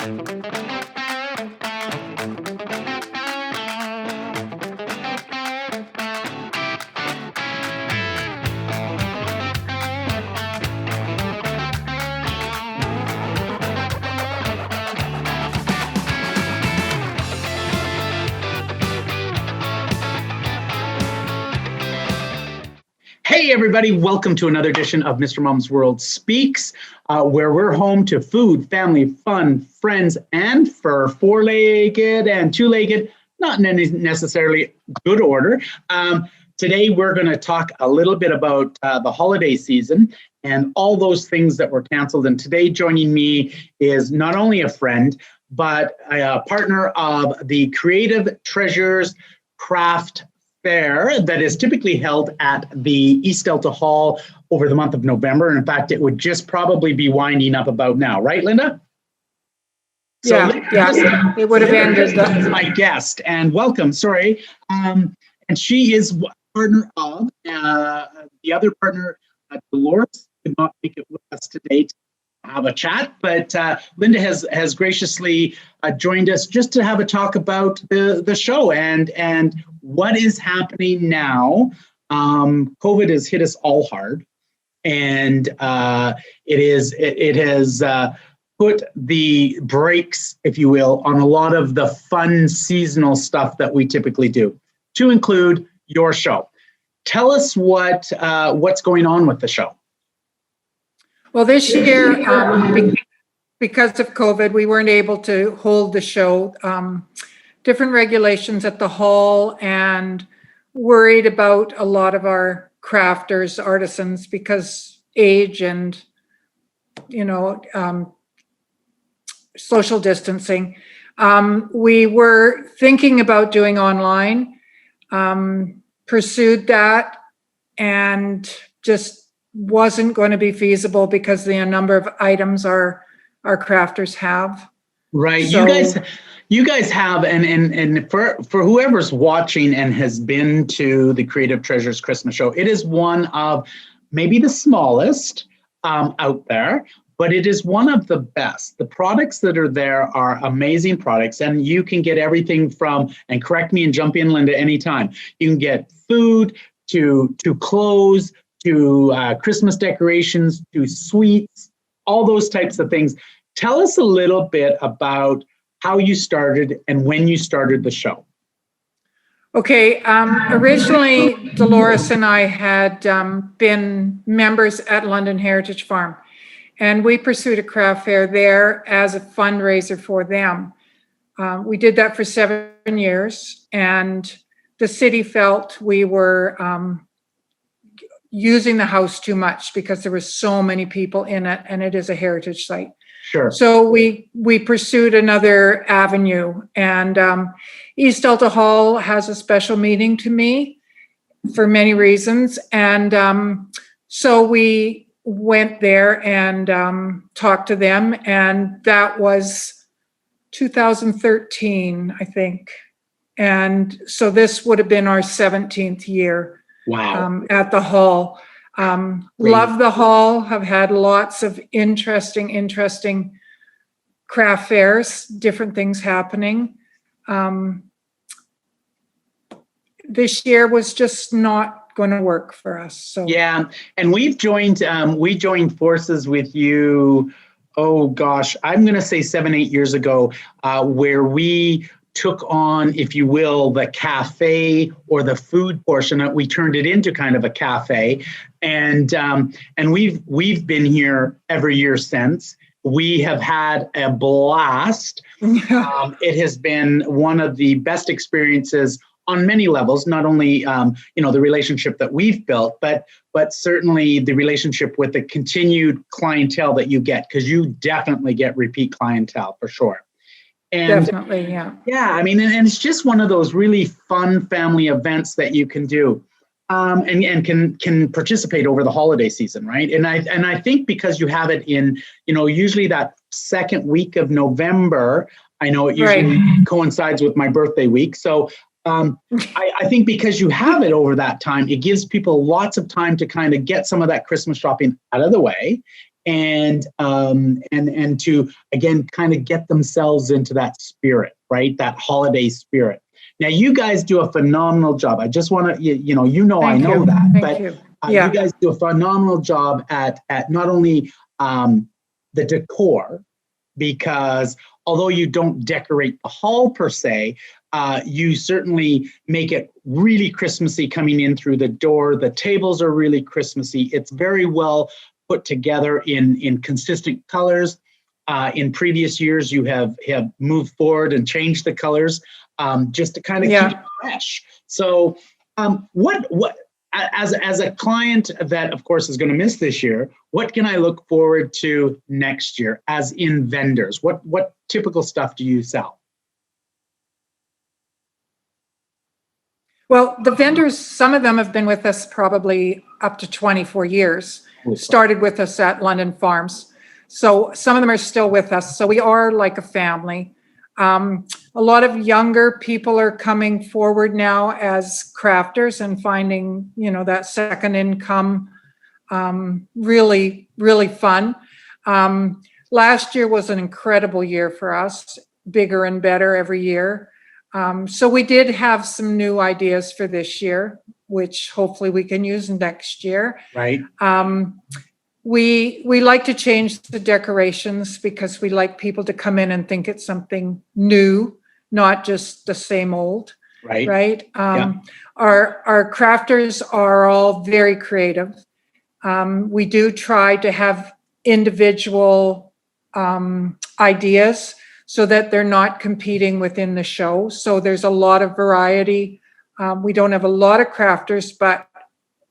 Hey everybody, welcome to another edition of Mr. Mom's World Speaks, where we're home to food, family, fun, friends, and fur, four-legged and two-legged, not in any necessarily good order. Today we're going to talk a little bit about the holiday season and all those things that were canceled. And today joining me is not only a friend, but a partner of the Creative Treasures Craft Fair that is typically held at the East Delta Hall over the month of November. In fact, it would just probably be winding up about now, right, Linda? Yeah, it would have ended. That's my guest, and welcome. Sorry, and she is partner of the other partner, Dolores, could not make it with us today to have a chat, but Linda has graciously joined us just to have a talk about the show and what is happening now. COVID has hit us all hard, and it has put the brakes, if you will, on a lot of the fun seasonal stuff that we typically do, to include your show. Tell us what's going on with the show. Well, this year, because of COVID, we weren't able to hold the show. Different regulations at the hall, and worried about a lot of our crafters, artisans, because age and, social distancing. We were thinking about doing online, pursued that, and just wasn't going to be feasible because the number of items our crafters have. Right. So, you guys have, and for whoever's watching and has been to the Creative Treasures Christmas show, it is one of maybe the smallest out there, but it is one of the best. The products that are there are amazing products, and you can get everything from, and correct me and jump in, Linda, anytime. You can get food to clothes, to Christmas decorations, to sweets, all those types of things. Tell us a little bit about how you started and when you started the show. Okay, originally Dolores and I had been members at London Heritage Farm, and we pursued a craft fair there as a fundraiser for them. We did that for 7 years, and the city felt we were using the house too much because there were so many people in it, and it is a heritage site. Sure. So we pursued another avenue, and East Delta Hall has a special meaning to me for many reasons. And so we went there and talked to them, and that was 2013, I think. And so this would have been our 17th year. Wow. At the hall. Love the hall, have had lots of interesting craft fairs, different things happening. This year was just not going to work for us. So yeah, and we joined forces with you, oh gosh, I'm going to say 7-8 years ago, where we took on, if you will, the cafe or the food portion. We turned it into kind of a cafe, and we've been here every year since. We have had a blast. It has been one of the best experiences on many levels. Not only the relationship that we've built, but certainly the relationship with the continued clientele that you get, because you definitely get repeat clientele for sure. And definitely, yeah. Yeah, I mean, and it's just one of those really fun family events that you can do, and can participate over the holiday season, right? And I think because you have it in, usually that second week of November. I know it usually coincides with my birthday week, so I think because you have it over that time, it gives people lots of time to kind of get some of that Christmas shopping out of the way and to again kind of get themselves into that spirit, right? That holiday spirit. Now you guys do a phenomenal job. I just want to, I know that, but you guys do a phenomenal job at not only the decor, because although you don't decorate the hall per se, you certainly make it really Christmassy coming in through the door. The tables are really Christmassy. It's very well put together in consistent colors. In previous years, you have moved forward and changed the colors just to kind of keep it fresh. So what as a client that, of course, is going to miss this year, what can I look forward to next year as in vendors? What typical stuff do you sell? Well, the vendors, some of them have been with us probably up to 24 years, started with us at London Farms. So some of them are still with us. So we are like a family. A lot of younger people are coming forward now as crafters and finding, that second income really, really fun. Last year was an incredible year for us, bigger and better every year. So we did have some new ideas for this year, which hopefully we can use next year. Right. We like to change the decorations because we like people to come in and think it's something new, not just the same old. Right. Right. Our crafters are all very creative. We do try to have individual ideas so that they're not competing within the show. So there's a lot of variety. We don't have a lot of crafters, but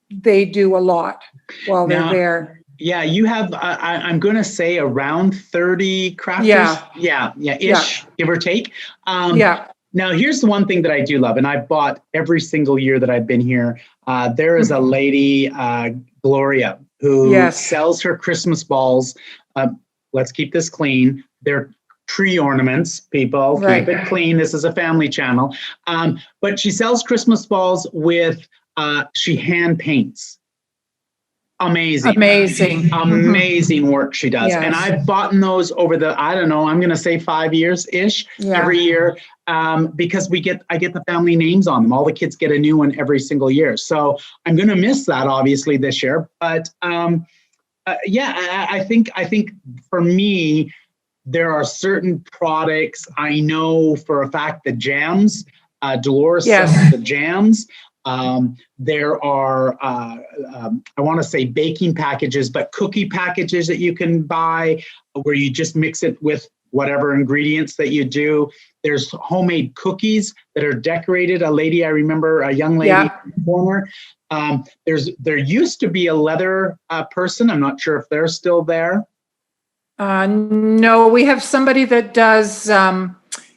they do a lot while they're there. Yeah, you have, I'm going to say around 30 crafters. Ish, give or take. Now, here's the one thing that I do love, and I've bought every single year that I've been here. There is a lady, Gloria, who sells her Christmas balls. Let's keep this clean. They're tree ornaments, people. Keep it clean. This is a family channel. But she sells Christmas balls with, she hand paints. Amazing work she does. And I've bought those over the, I don't know, I'm going to say 5 years-ish every year, because I get the family names on them. All the kids get a new one every single year. So I'm going to miss that obviously this year. But I think for me, there are certain products I know for a fact, the jams, Dolores sells the jams. There are, I want to say baking packages, but cookie packages that you can buy where you just mix it with whatever ingredients that you do. There's homemade cookies that are decorated. A lady, I remember a young lady, former. There used to be a leather person. I'm not sure if they're still there. No, we have somebody that does,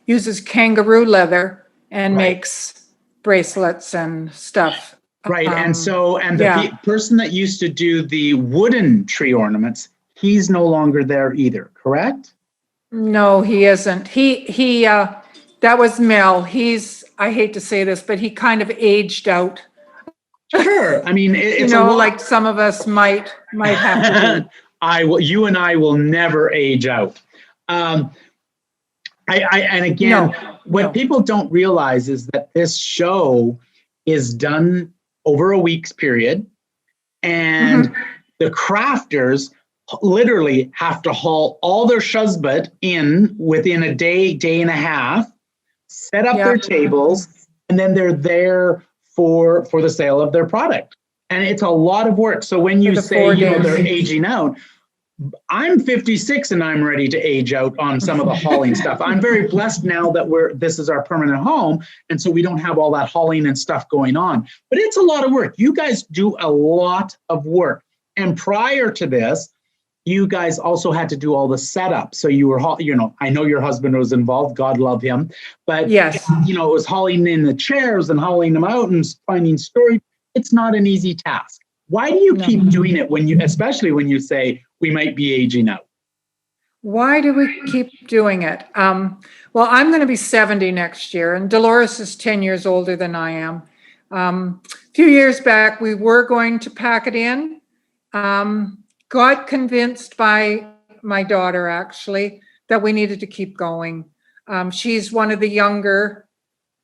uses kangaroo leather and makes bracelets and stuff. Right. And the person that used to do the wooden tree ornaments, he's no longer there either, correct? No, he isn't. He that was Mel. I hate to say this, but he kind of aged out. Sure. I mean, it's like some of us might have to do. You and I will never age out. What people don't realize is that this show is done over a week's period, and the crafters literally have to haul all their shuzbut in within a day and a half, set up their tables, and then they're there for the sale of their product. And it's a lot of work. So when you say they're aging out, I'm 56 and I'm ready to age out on some of the hauling stuff. I'm very blessed now that this is our permanent home. And so we don't have all that hauling and stuff going on, but it's a lot of work. You guys do a lot of work. And prior to this, you guys also had to do all the setup. So you were, I know your husband was involved, God love him, but it was hauling in the chairs and hauling them out and finding storage. It's not an easy task. Why do you keep doing it especially when you say we might be aging out? Why do we keep doing it? Well, I'm going to be 70 next year, and Dolores is 10 years older than I am. A few years back, we were going to pack it in. got convinced by my daughter, actually, that we needed to keep going. She's one of the younger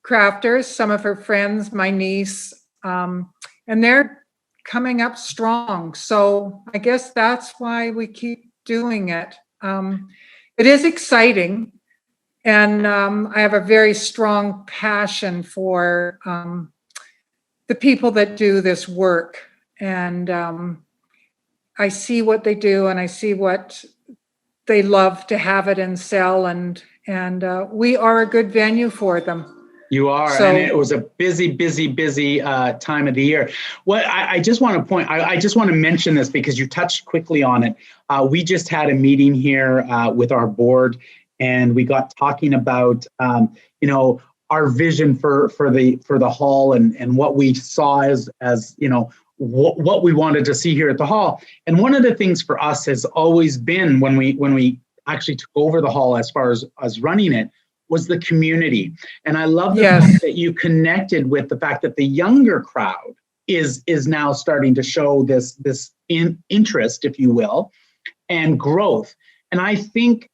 crafters, some of her friends, my niece, and they're coming up strong. So I guess that's why we keep doing it. It is exciting. And I have a very strong passion for the people that do this work. And I see what they do, and I see what they love to have it and sell. And we are a good venue for them. You are, and it was a busy time of the year. What I just want to I just want to mention this because you touched quickly on it. We just had a meeting here with our board, and we got talking about our vision for the hall and what we saw as what we wanted to see here at the hall. And one of the things for us has always been when we actually took over the hall as far as running it, was the community. And I love the fact that you connected with the fact that the younger crowd is now starting to show this interest, if you will, and growth. And I think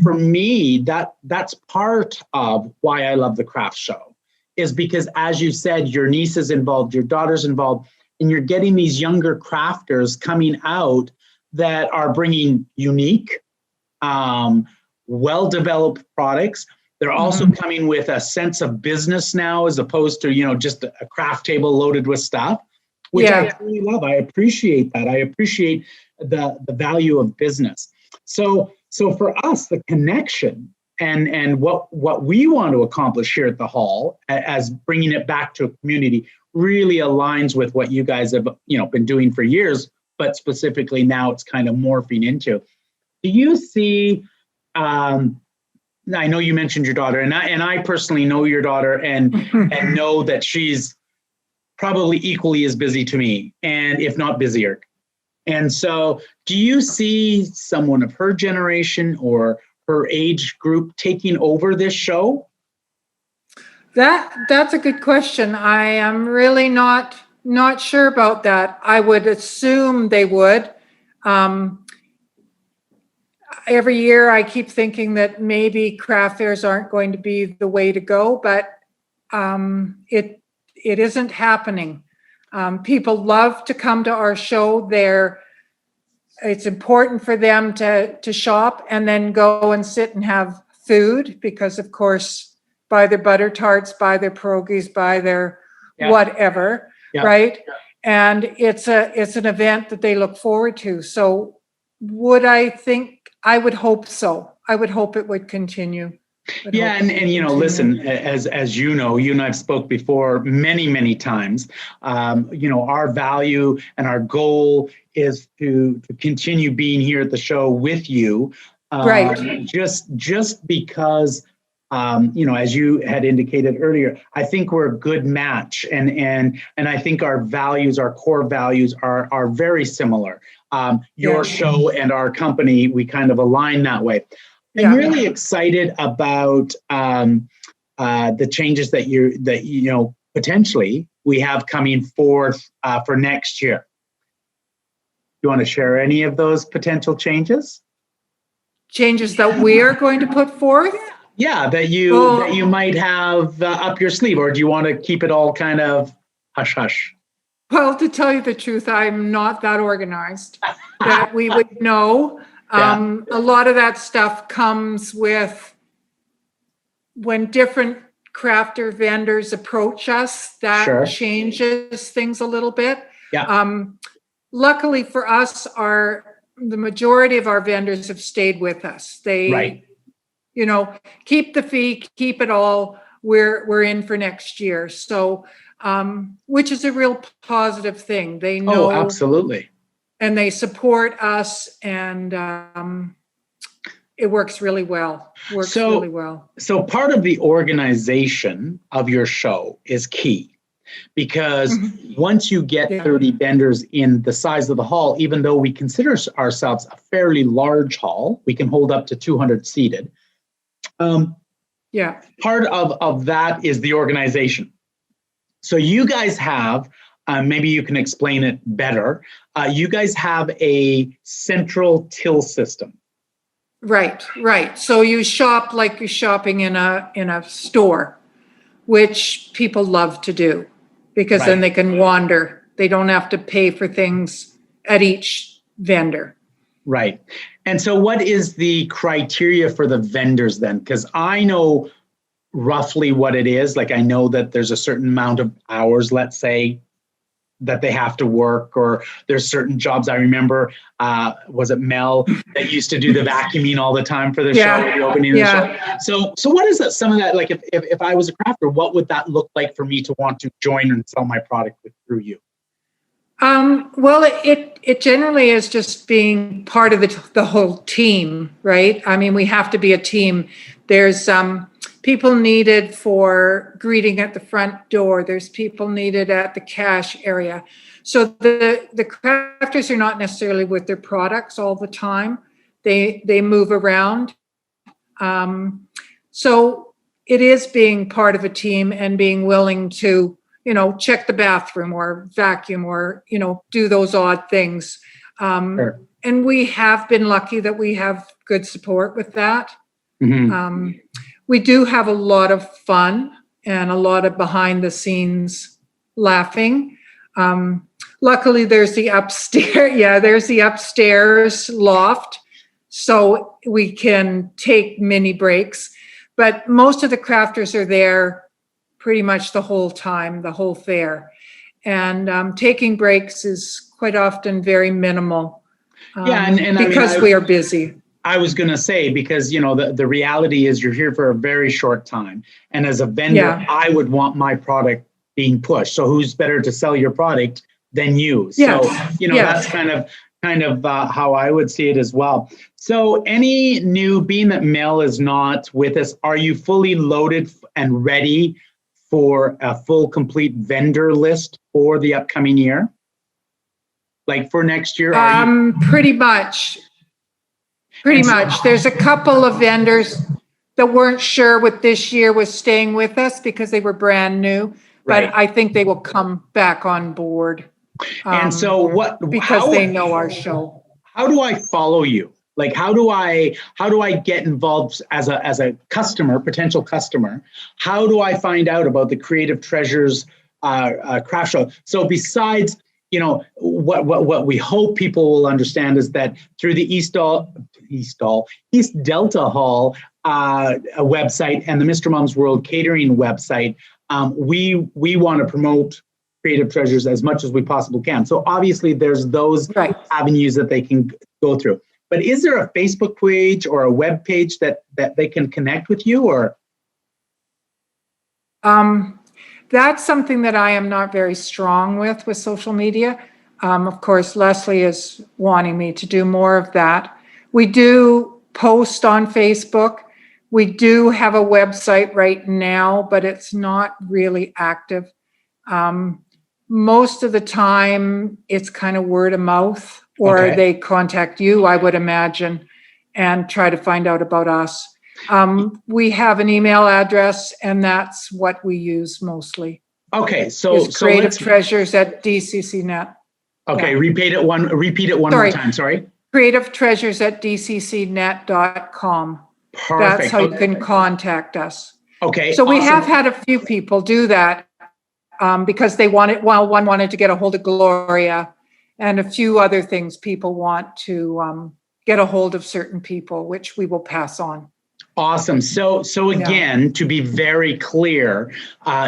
for me, that's part of why I love the craft show, is because, as you said, your niece is involved, your daughter's involved, and you're getting these younger crafters coming out that are bringing unique, well-developed products. They're also coming with a sense of business now, as opposed to, just a craft table loaded with stuff, which I really love. I appreciate that. I appreciate the value of business. So for us, the connection and what we want to accomplish here at the hall as bringing it back to a community really aligns with what you guys have, been doing for years, but specifically now it's kind of morphing into. Do you see, I know you mentioned your daughter, and I personally know your daughter and know that she's probably equally as busy to me, and if not busier. And so do you see someone of her generation or her age group taking over this show? That's a good question. I am really not sure about that. I would assume they would. Every year I keep thinking that maybe craft fairs aren't going to be the way to go, but it isn't happening. People love to come to our show. It's important for them to shop and then go and sit and have food, because of course, buy their butter tarts, buy their pierogies, buy their whatever, right? And it's an event that they look forward to. So I would hope so. I would hope it would continue. And listen, as you know, you and I've spoke before many times. Our value and our goal is to continue being here at the show with you. Right. Just because, as you had indicated earlier, I think we're a good match, and I think our values, our core values, are very similar. Your show and our company, we kind of align that way. I'm really excited about the changes that potentially we have coming forth for next year. You want to share any of those potential changes? Changes that we are going to put forth? Yeah, that you might have up your sleeve, or do you want to keep it all kind of hush hush? Well, to tell you the truth, I'm not that organized that we would know. A lot of that stuff comes with when different crafter vendors approach us, that changes things a little bit. Luckily for us, the majority of our vendors have stayed with us. They, keep the fee, keep it all. We're in for next year. So, which is a real positive thing. They know. Oh, absolutely. And they support us, and it works really well. Really well. So part of the organization of your show is key, because once you get 30 vendors in the size of the hall, even though we consider ourselves a fairly large hall, we can hold up to 200 seated. Part of that is the organization. So you guys have maybe you can explain it better. You guys have a central till system. Right, right. So you shop like you're shopping in a store, which people love to do because then they can wander. They don't have to pay for things at each vendor. Right. And so what is the criteria for the vendors then? Because I know roughly what it is. Like I know that there's a certain amount of hours, let's say, that they have to work, or there's certain jobs. I remember, was it Mel that used to do the vacuuming all the time for the show, the opening of the show? So what is that? Some of that, like if I was a crafter, what would that look like for me to want to join and sell my product through you? Well, it generally is just being part of the whole team, right? I mean, we have to be a team. There's people needed for greeting at the front door. There's people needed at the cash area. So the crafters are not necessarily with their products all the time. They move around. So it is being part of a team and being willing to, check the bathroom or vacuum or, do those odd things. Sure. And we have been lucky that we have good support with that. Mm-hmm. We do have a lot of fun and a lot of behind the scenes laughing. Luckily, there's the upstairs. Yeah, there's the upstairs loft, so we can take mini breaks. But most of the crafters are there pretty much the whole time, the whole fair. And taking breaks is quite often very minimal. And because we are busy. I was going to say, because, the reality is you're here for a very short time. And as a vendor, I would want my product being pushed. So who's better to sell your product than you? So, that's kind of how I would see it as well. So being that Mel is not with us, are you fully loaded and ready for a full, complete vendor list for the upcoming year? Like for next year? Pretty much. Pretty much. There's a couple of vendors that weren't sure what this year was staying with us because they were brand new, but I think they will come back on board. And so because they know our show. How do I follow you? Like, how do I get involved as a customer, potential customer? How do I find out about the Creative Treasures craft show? So besides, what we hope people will understand is that through the East Delta Hall website and the Mr. Mom's World Catering website, we want to promote Creative Treasures as much as we possibly can. So obviously there's those avenues that they can go through. But is there a Facebook page or a web page that they can connect with you, or? That's something that I am not very strong with social media. Of course, Leslie is wanting me to do more of that. We do post on Facebook. We do have a website right now, but it's not really active. Most of the time, it's kind of word of mouth, or they contact you, I would imagine, and try to find out about us. We have an email address, and that's what we use mostly. Okay, so Creative Treasures at DCCnet. Okay, repeat it one more time. Sorry. Creative Treasures at DCCnet.com. Perfect. That's how you can contact us. Okay. So we have had a few people do that because they wanted. Well, one wanted to get a hold of Gloria, and a few other things. People want to get a hold of certain people, which we will pass on. Awesome. So again, to be very clear,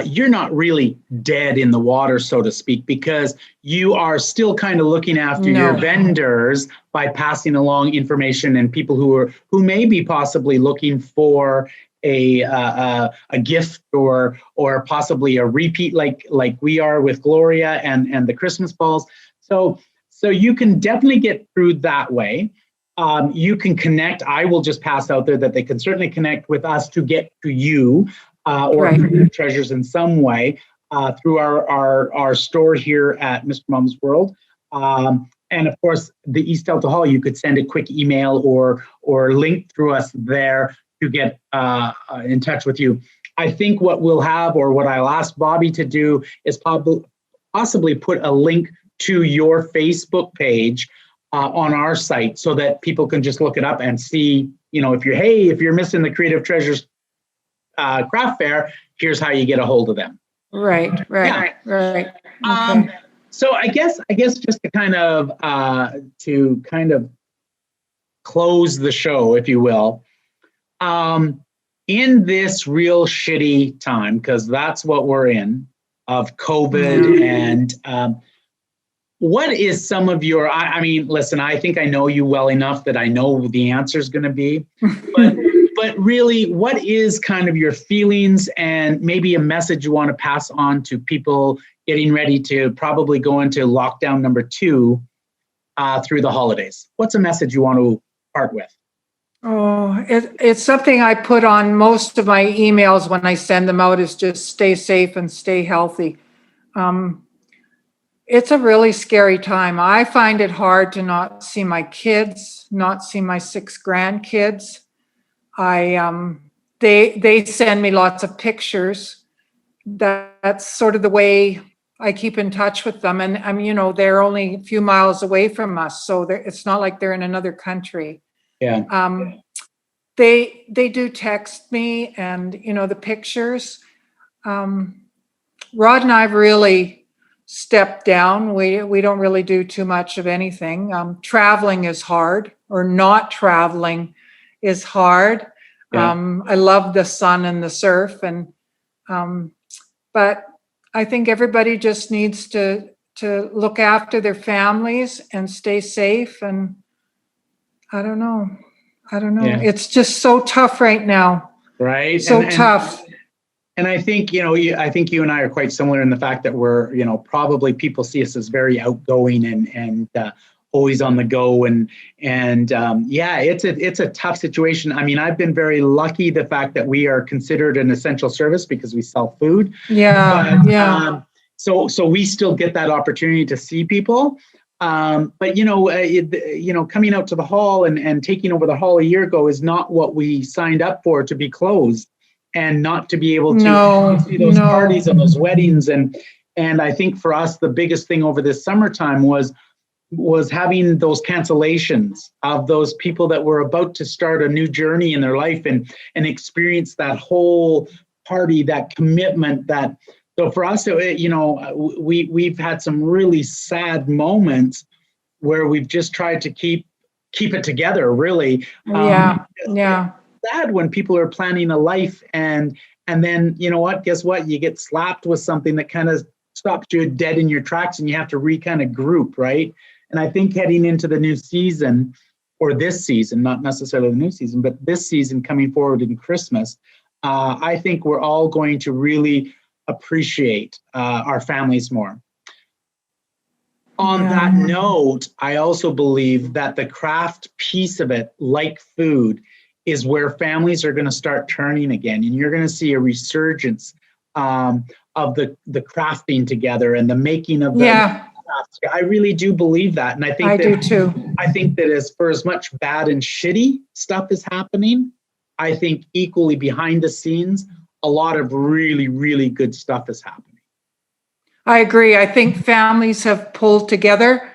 you're not really dead in the water, so to speak, because you are still kind of looking after your vendors by passing along information and people who may be possibly looking for a gift or possibly a repeat like we are with Gloria and the Christmas balls. So you can definitely get through that way. You can connect. I will just pass out there that they can certainly connect with us to get to you or Creative Treasures in some way through our store here at Mr. Mom's World. And of course, the East Delta Hall, you could send a quick email or link through us there to get in touch with you. I think what we'll have, or what I'll ask Bobby to do, is possibly put a link to your Facebook page on our site so that people can just look it up and see, if you're missing the Creative Treasures craft fair, here's how you get a hold of them. Right. Okay. So I guess just to kind of close the show, if you will, in this real shitty time, because that's what we're in, of COVID, and what is some of your, I mean, listen, I think I know you well enough that I know the answer is going to be, but really, what is kind of your feelings and maybe a message you want to pass on to people getting ready to probably go into lockdown number 2 through the holidays? What's a message you want to part with? Oh, it's something I put on most of my emails when I send them out, is just stay safe and stay healthy. It's a really scary time. I find it hard to not see my kids, not see my 6 grandkids. They send me lots of pictures. That's sort of the way I keep in touch with them. And they're only a few miles away from us, so it's not like they're in another country. Yeah. They do text me, and the pictures. Rod and I've really stepped down. We don't really do too much of anything. Traveling is hard, or not traveling is hard. Yeah. I love the sun and the surf, and but I think everybody just needs to look after their families and stay safe. And I don't know. Yeah. It's just so tough right now. Right. So tough. And I think, I think you and I are quite similar in the fact that we're, probably people see us as very outgoing and always on the go. And it's a tough situation. I mean, I've been very lucky the fact that we are considered an essential service because we sell food. Yeah. So we still get that opportunity to see people. But coming out to the hall and taking over the hall a year ago is not what we signed up for, to be closed and not to be able to see those parties and those weddings. And I think for us, the biggest thing over this summertime was having those cancellations of those people that were about to start a new journey in their life and experience that whole party, that commitment, that. So for us, we've had some really sad moments where we've just tried to keep it together, really. Yeah. It's sad when people are planning a life and then, guess what? You get slapped with something that kind of stops you dead in your tracks and you have to kind of group, right? And I think heading into the new season, or this season, not necessarily the new season, but this season coming forward in Christmas, I think we're all going to really appreciate our families more. On that note, I also believe that the craft piece of it, like food, is where families are going to start turning again, and you're going to see a resurgence of the crafting together and the making of the crafts. I really do believe that, and I do too. I think that as much bad and shitty stuff is happening, I think equally behind the scenes, a lot of really, really good stuff is happening. I agree. I think families have pulled together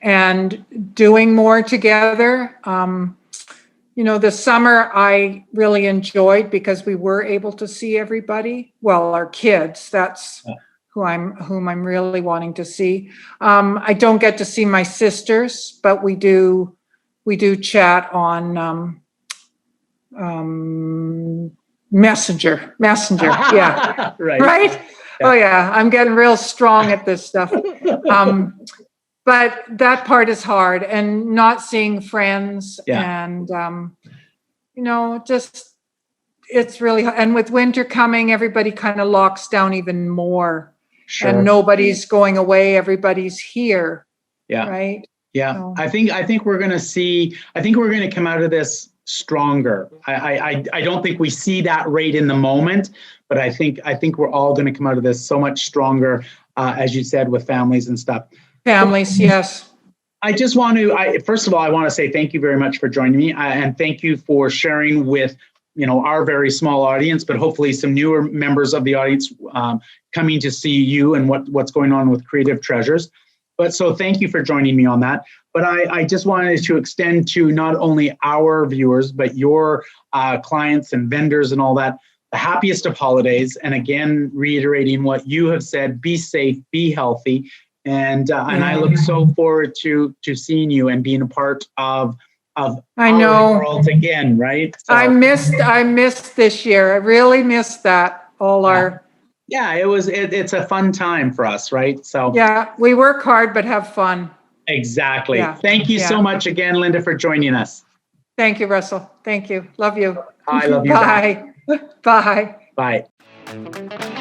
and doing more together. The summer I really enjoyed because we were able to see everybody. Well, our kids, that's whom I'm really wanting to see. I don't get to see my sisters, but we do chat on Messenger. Yeah. Right? Yeah. Oh yeah. I'm getting real strong at this stuff. But that part is hard, and not seeing friends and, it's really, and with winter coming, everybody kind of locks down even more. Sure. And nobody's going away. Everybody's here. Yeah. Right. Yeah. So. I think we're going to come out of this stronger. I don't think we see that rate in the moment, but I think we're all going to come out of this so much stronger, as you said, with families and stuff. Families, yes. I just want to, first of all, I want to say thank you very much for joining me, and thank you for sharing with our very small audience, but hopefully some newer members of the audience coming to see you and what's going on with Creative Treasures. But so thank you for joining me on that. But I just wanted to extend to not only our viewers, but your clients and vendors and all that, the happiest of holidays. And again, reiterating what you have said, be safe, be healthy. And I look so forward to seeing you and being a part of I know. our world again, right? So, I missed this year. I really missed that. Yeah, it's a fun time for us, right? So yeah, we work hard but have fun. Exactly. Yeah. Thank you so much again, Linda, for joining us. Thank you, Russell. Thank you. Love you. I love you. Bye. Bye. Bye.